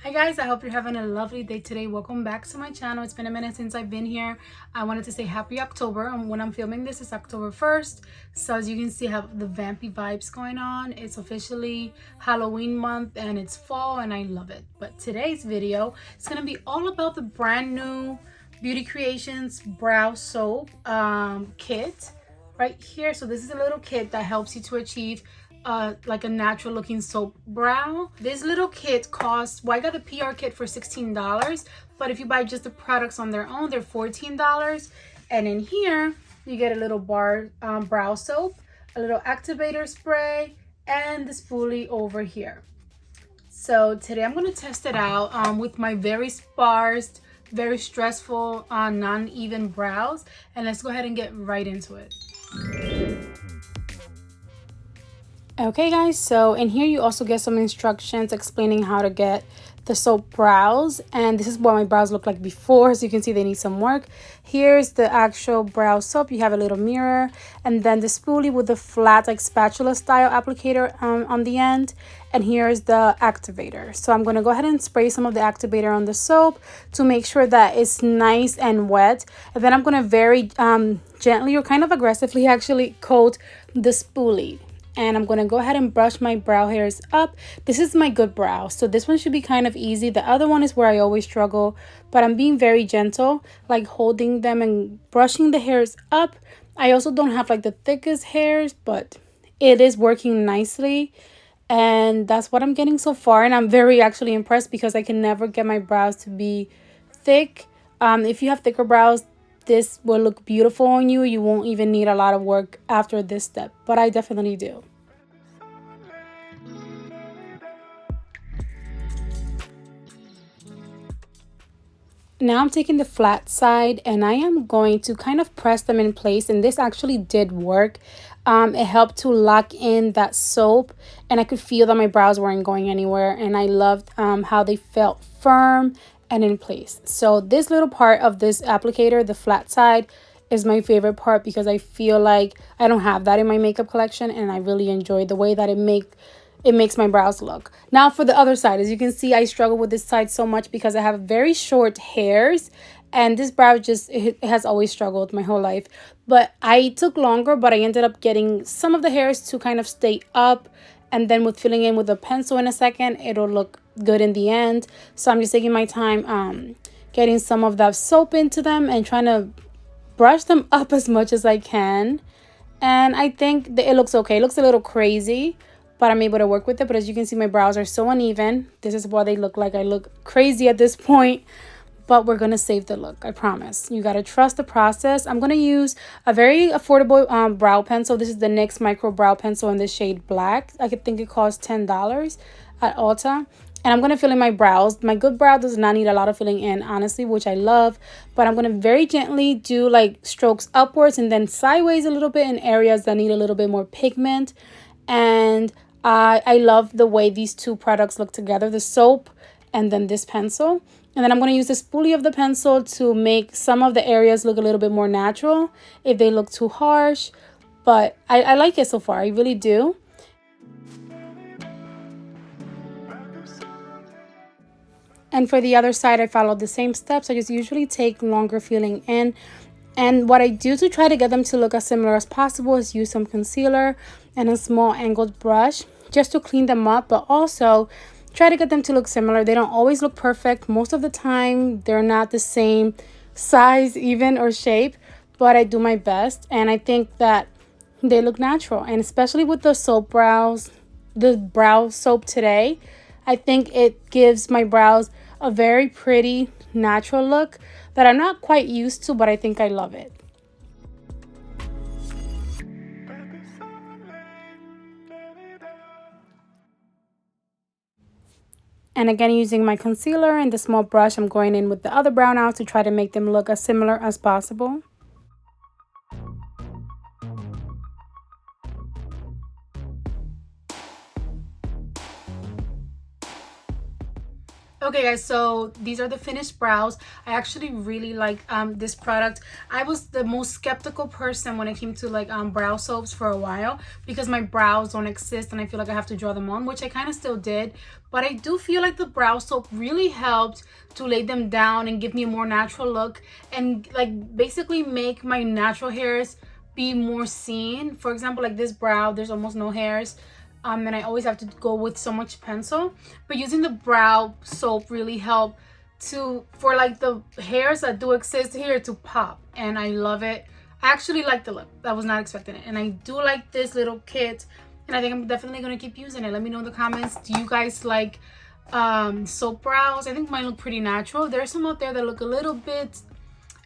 Hi guys, I hope you're having a lovely day today. Welcome back to my channel. It's been a minute since I've been here. I wanted to say happy October. When I'm filming this, it's October 1st. So as you can see, I have the vampy vibes going on. It's officially Halloween month and it's fall and I love it. But today's video is going to be all about the brand new Beauty Creations brow soap kit right here. So this is a little kit that helps you to achieve like a natural looking soap brow. This little kit costs, well, I got the PR kit for $16, but if you buy just the products on their own, they're $14. And in here you get a little bar brow soap, a little activator spray, and the spoolie over here. So today I'm going to test it out with my very sparse, very stressful non-even brows, and let's go ahead and get right into it. Okay guys, so in here you also get some instructions explaining how to get the soap brows, and this is what my brows look like before. As you can see, they need some work. Here's the actual brow soap. You have a little mirror, and then the spoolie with the flat like spatula style applicator on the end, and here's the activator. So I'm going to go ahead and spray some of the activator on the soap to make sure that it's nice and wet, and then I'm going to very gently or kind of aggressively actually coat the spoolie. And I'm going to go ahead and brush my brow hairs up. This is my good brow, so this one should be kind of easy. The other one is where I always struggle, but I'm being very gentle, like holding them and brushing the hairs up. I also don't have like the thickest hairs, but it is working nicely, and that's what I'm getting so far. And I'm very actually impressed because I can never get my brows to be thick. If you have thicker brows, this will look beautiful on you. You won't even need a lot of work after this step, but I definitely do. Now I'm taking the flat side and I am going to kind of press them in place, and this actually did work. It helped to lock in that soap, and I could feel that my brows weren't going anywhere, and I loved how they felt firm and in place. So this little part of this applicator, the flat side, is my favorite part because I feel like I don't have that in my makeup collection, and I really enjoy the way that it makes my brows look. Now for the other side, as you can see, I struggle with this side so much because I have very short hairs, and this brow just it has always struggled my whole life. But I took longer, but I ended up getting some of the hairs to kind of stay up, and then with filling in with a pencil in a second, it'll look good in the end. So I'm just taking my time getting some of that soap into them and trying to brush them up as much as I can. And I think that it looks okay. It looks a little crazy, but I'm able to work with it. But as you can see, my brows are so uneven. This is what they look like. I look crazy at this point, but we're gonna save the look, I promise. You gotta trust the process. I'm gonna use a very affordable brow pencil. This is the NYX micro brow pencil in the shade black. I could think it costs $10 at Ulta. And I'm going to fill in my brows. My good brow does not need a lot of filling in, honestly, which I love. But I'm going to very gently do like strokes upwards and then sideways a little bit in areas that need a little bit more pigment. And I love the way these two products look together, the soap and then this pencil. And then I'm going to use the spoolie of the pencil to make some of the areas look a little bit more natural if they look too harsh. But I like it so far. I really do. And for the other side, I followed the same steps. I just usually take longer filling in. And what I do to try to get them to look as similar as possible is use some concealer and a small angled brush just to clean them up, but also try to get them to look similar. They don't always look perfect. Most of the time, they're not the same size even or shape, but I do my best. And I think that they look natural. And especially with the soap brows, the brow soap today, I think it gives my brows a very pretty natural look that I'm not quite used to, but I think I love it. And again, using my concealer and the small brush, I'm going in with the other brow now to try to make them look as similar as possible. Okay guys, so these are the finished brows. I actually really like this product. I was the most skeptical person when it came to like brow soaps for a while, because my brows don't exist and I feel like I have to draw them on, which I kind of still did. But I do feel like the brow soap really helped to lay them down and give me a more natural look, and like basically make my natural hairs be more seen. For example, like this brow, there's almost no hairs. And I always have to go with so much pencil, but using the brow soap really helped for like the hairs that do exist here to pop, and I love it. I actually like the look. I was not expecting it, and I do like this little kit, and I think I'm definitely gonna keep using it. Let me know in the comments, do you guys like soap brows? I think mine look pretty natural. There's some out there that look a little bit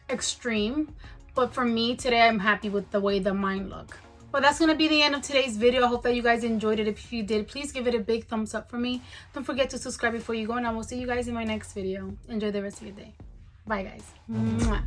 extreme, but for me today, I'm happy with the way that mine look. Well, that's going to be the end of today's video. I hope that you guys enjoyed it. If you did, please give it a big thumbs up for me. Don't forget to subscribe before you go, and I will see you guys in my next video. Enjoy the rest of your day. Bye, guys. Mwah.